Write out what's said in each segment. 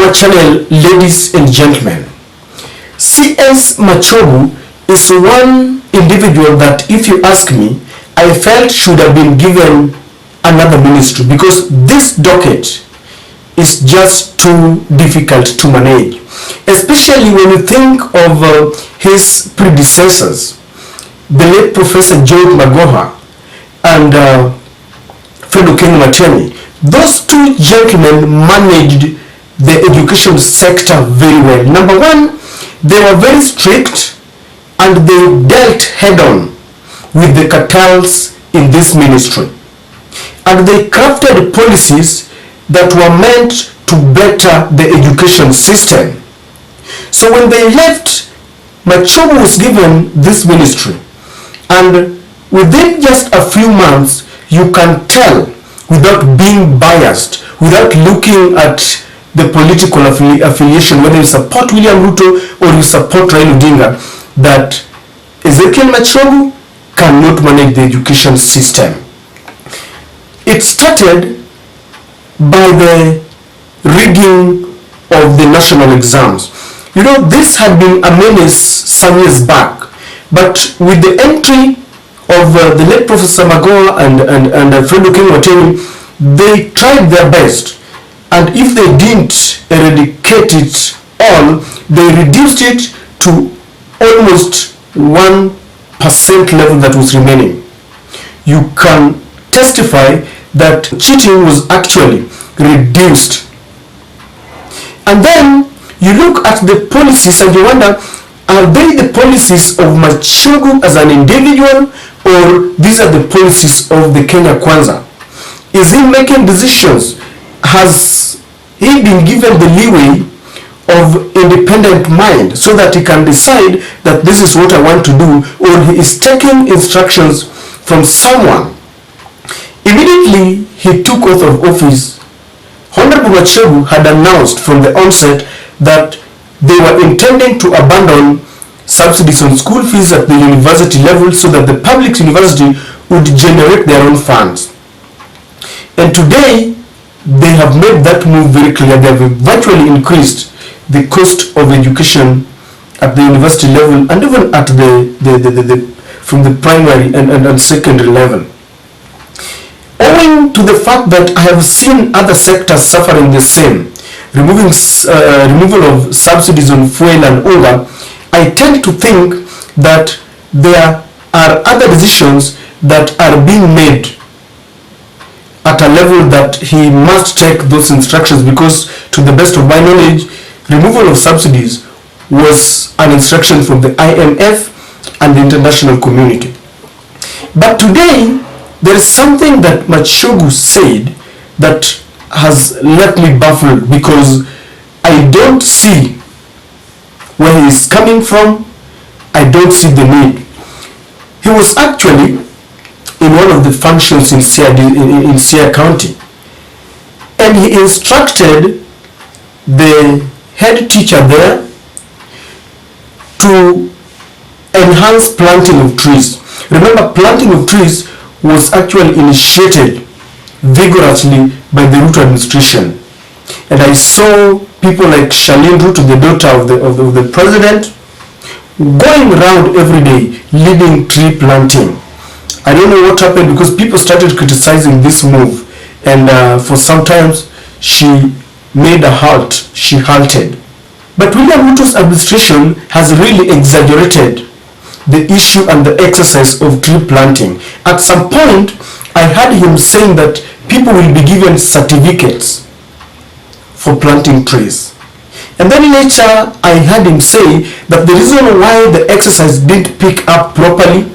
our channel, ladies and gentlemen. CS Machogu is one individual that, if you ask me, I felt should have been given another ministry, because this docket is just too difficult to manage, especially when you think of his predecessors, the late Professor George Magoha and Fredo Matemi. Those two gentlemen managed the education sector very well. Number one, they were very strict and they dealt head-on with the cartels in this ministry. And they crafted policies that were meant to better the education system. So when they left, Machogu was given this ministry. And within just a few months, you can tell, without being biased, without looking at the political affiliation, whether you support William Ruto or you support Raila Odinga, that Ezekiel Machogu cannot manage the education system. It started by the rigging of the national exams. You know, this had been a menace some years back, but with the entry of the late Professor Magoha and Fredo Matemi, they tried their best. And if they didn't eradicate it all, they reduced it to almost 1% level that was remaining. You can testify that cheating was actually reduced. And then you look at the policies and you wonder, are they the policies of Machogu as an individual, or these are the policies of the Kenya Kwanza? Is he making decisions? Has he been given the leeway of independent mind so that he can decide that this is what I want to do, or he is taking instructions from someone? Immediately he took oath of office, Honorable Machogu had announced from the onset that they were intending to abandon subsidies on school fees at the university level so that the public university would generate their own funds. And today, they have made that move very clear. They have virtually increased the cost of education at the university level and even at from the primary and secondary level. Owing to the fact that I have seen other sectors suffering the same, removal of subsidies on fuel and oil, I tend to think that there are other decisions that are being made at a level that he must take those instructions, because to the best of my knowledge, removal of subsidies was an instruction from the IMF and the international community. But today, there is something that Machogu said that has left me baffled, because I don't see where he is coming from. I don't see the need. He was actually in one of the functions in Siaya County, and he instructed the head teacher there to enhance planting of trees. Remember, planting of trees was actually initiated vigorously by the Ruto administration, and I saw people like Charlene Ruto, the daughter of the president, going around every day leading tree planting. I don't know what happened, because people started criticizing this move, and for some times she made a halt. She halted. But William Ruto's administration has really exaggerated the issue and the exercise of tree planting. At some point, I heard him saying that people will be given certificates for planting trees. And then later, I heard him say that the reason why the exercise didn't pick up properly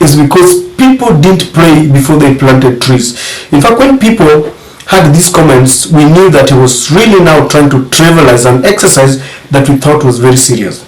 is because people didn't pray before they planted trees. In fact, when people had these comments, we knew that he was really now trying to trivialize an exercise that we thought was very serious.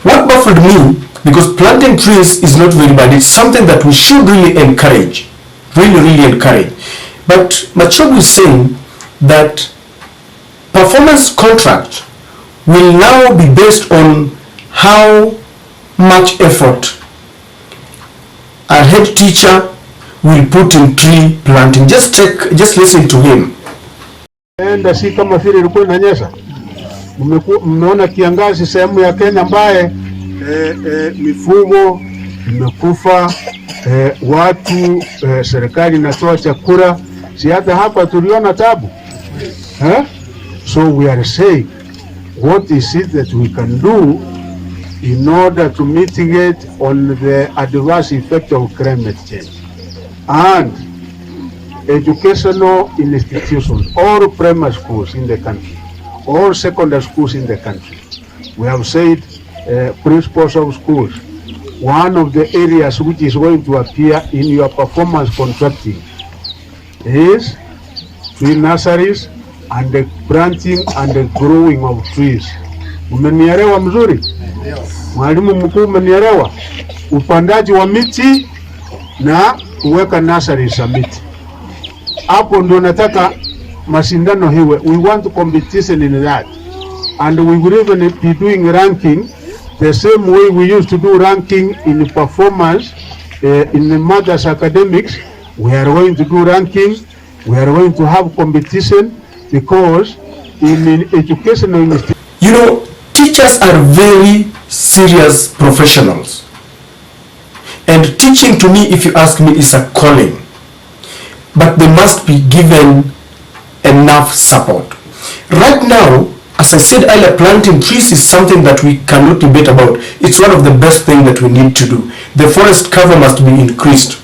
What baffled me, because planting trees is not very bad, it's something that we should really encourage, really encourage. But Machogu is saying that performance contract will now be based on how much effort a head teacher will put in tree planting. Just listen to him. enda si kama vile ilikuwa inanyesha. Mmeona kiangazi sehemu ya Kenya ambaye mifugo imekufa, watu serikali inatoa chakula, si hata hapa tuliona tabu. So we are saying, what is it that we can do in order to mitigate on the adverse effect of climate change? And educational institutions, all primary schools in the country, all secondary schools in the country, we have said principals of schools, one of the areas which is going to appear in your performance contracting is tree nurseries and the planting and the growing of trees. Umenielewa mzuri? Mwalimu mkuu, umenielewa? Upandaji wa miti na kuweka nurseries za miti. Hapo ndio nataka mashindano hiwe. We want competition in that. And we will even be doing ranking the same way we used to do ranking in performance in the mothers academics. We are going to do ranking. We are going to have competition because in educational institutions, you know, teachers are very serious professionals. And teaching to me, if you ask me, is a calling. But they must be given enough support. Right now, as I said earlier, planting trees is something that we cannot debate about. It's one of the best things that we need to do. The forest cover must be increased.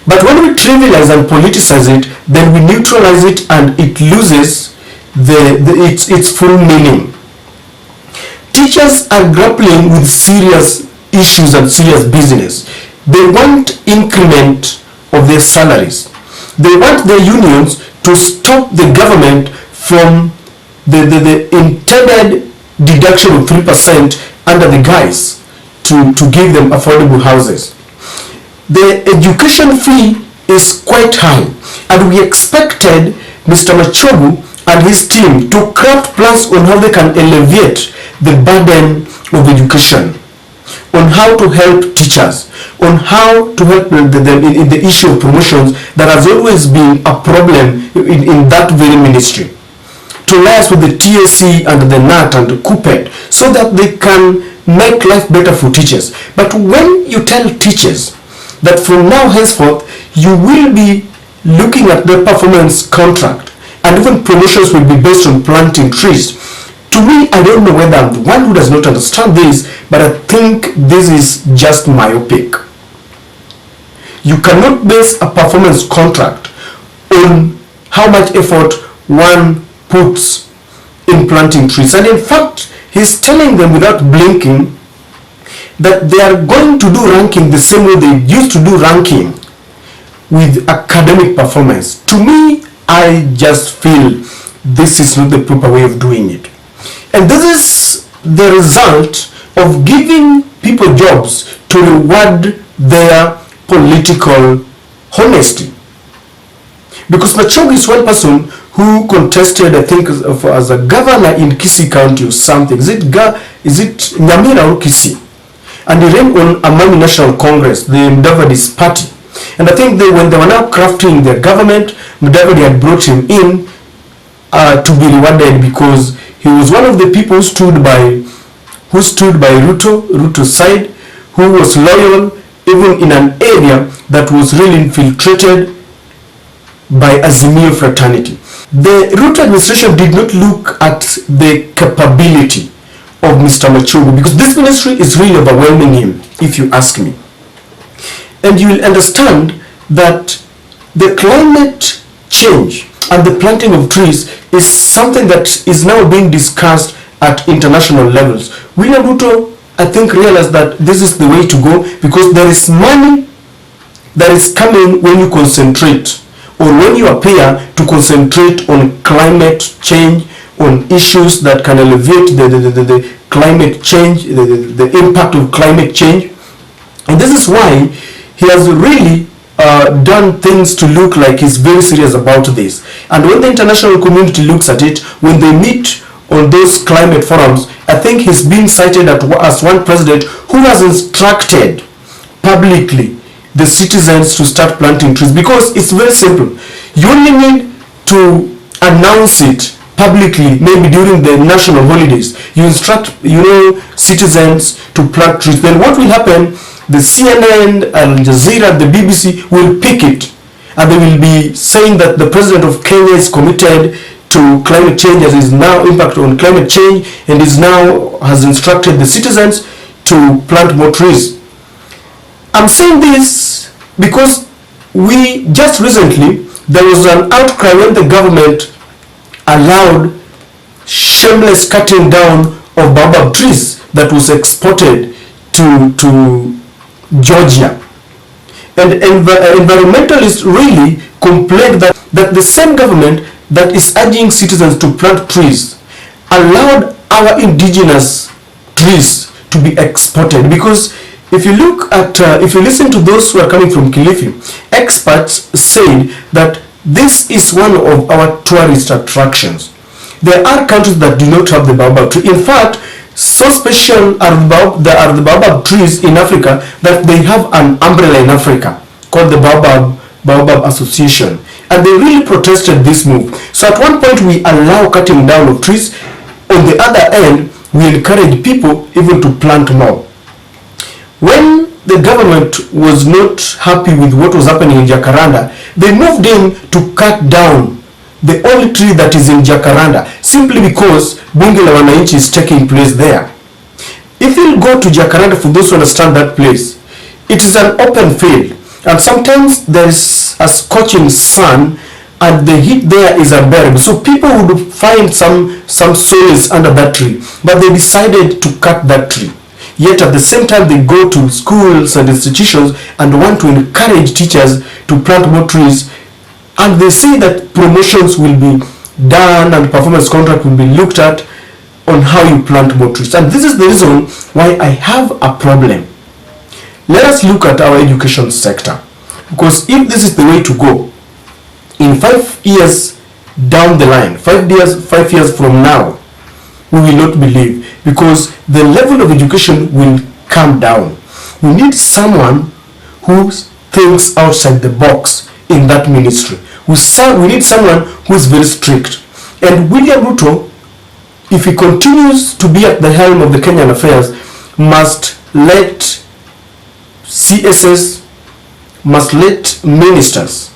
But when we trivialize and politicize it, then we neutralize it and it loses its full meaning. Teachers are grappling with serious issues and serious business. They want increment of their salaries. They want their unions to stop the government from the intended deduction of 3% under the guise to give them affordable houses. The education fee is quite high, and we expected Mr. Machogu and his team to craft plans on how they can alleviate the burden of education, on how to help teachers, on how to help them in the issue of promotions that has always been a problem in that very ministry, to liaise with the TSC and the NAT and the CUPED so that they can make life better for teachers. But when you tell teachers that from now henceforth you will be looking at their performance contract and even promotions will be based on planting trees, to me, I don't know whether I'm the one who does not understand this, but I think this is just myopic. You cannot base a performance contract on how much effort one puts in planting trees. And in fact, he's telling them without blinking that they are going to do ranking the same way they used to do ranking with academic performance. To me, I just feel this is not the proper way of doing it. And this is the result of giving people jobs to reward their political honesty. Because Machogu is one person who contested, I think, as a governor in Kisii County or something. Is it Nyamira or Kisii? And he ran on Amani National Congress, the Mudavadi's party. And I think when they were now crafting their government, Mudavadi had brought him in to be rewarded because he was one of the people who stood by Ruto's side, who was loyal even in an area that was really infiltrated by Azimio fraternity. The Ruto administration did not look at the capability of Mr. Machogu because this ministry is really overwhelming him, if you ask me. And you will understand that the climate change and the planting of trees is something that is now being discussed at international levels. William Ruto, I think, realized that this is the way to go because there is money that is coming when you concentrate or when you appear to concentrate on climate change, on issues that can alleviate the climate change, the impact of climate change. And this is why he has really done things to look like he's very serious about this. And when the international community looks at it, when they meet on those climate forums, I think he's being cited as one president who has instructed publicly the citizens to start planting trees because it's very simple. You only need to announce it publicly, maybe during the national holidays. You instruct, citizens to plant trees. Then what will happen? The CNN, Al Jazeera, the BBC will pick it, and they will be saying that the president of Kenya is committed to climate change, as is now impact on climate change, and is now has instructed the citizens to plant more trees. I'm saying this because we just recently, there was an outcry when the government allowed shameless cutting down of baobab trees that was exported to Georgia. And environmentalists really complained that the same government that is urging citizens to plant trees allowed our indigenous trees to be exported. Because if you look at, if you listen to those who are coming from Kilifi, experts say that this is one of our tourist attractions. There are countries that do not have the baobab tree. In fact, so special are the baobab trees in Africa that they have an umbrella in Africa called the Baobab Association. And they really protested this move. So at one point we allow cutting down of trees. On the other end, we encourage people even to plant more. When the government was not happy with what was happening in Jacaranda, they moved in to cut down the only tree that is in Jacaranda, simply because Bunge la Wananchi is taking place there. If you go to Jacaranda, for those who understand that place, it is an open field, and sometimes there is a scorching sun, and the heat there is unbearable. So people would find some solace under that tree, but they decided to cut that tree. Yet at the same time, they go to schools and institutions and want to encourage teachers to plant more trees. And they say that promotions will be done and performance contract will be looked at on how you plant more trees. And this is the reason why I have a problem. Let us look at our education sector. Because if this is the way to go, in 5 years down the line, 5 years from now, we will not believe, because the level of education will come down. We need someone who thinks outside the box in that ministry. We need someone who is very strict. And William Ruto, if he continues to be at the helm of the Kenyan affairs, must let CSS, must let ministers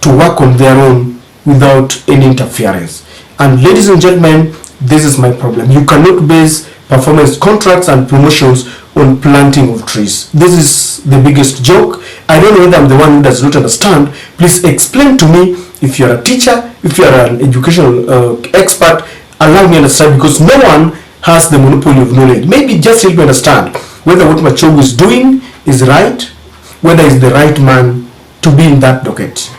to work on their own without any interference. And ladies and gentlemen, this is my problem. You cannot base performance contracts and promotions on planting of trees. This is the biggest joke. I don't know whether I'm the one who does not understand. Please explain to me. If you're a teacher, if you're an educational expert, allow me to understand, because no one has the monopoly of knowledge. Maybe just help me understand whether what Machogu is doing is right, whether he's the right man to be in that docket.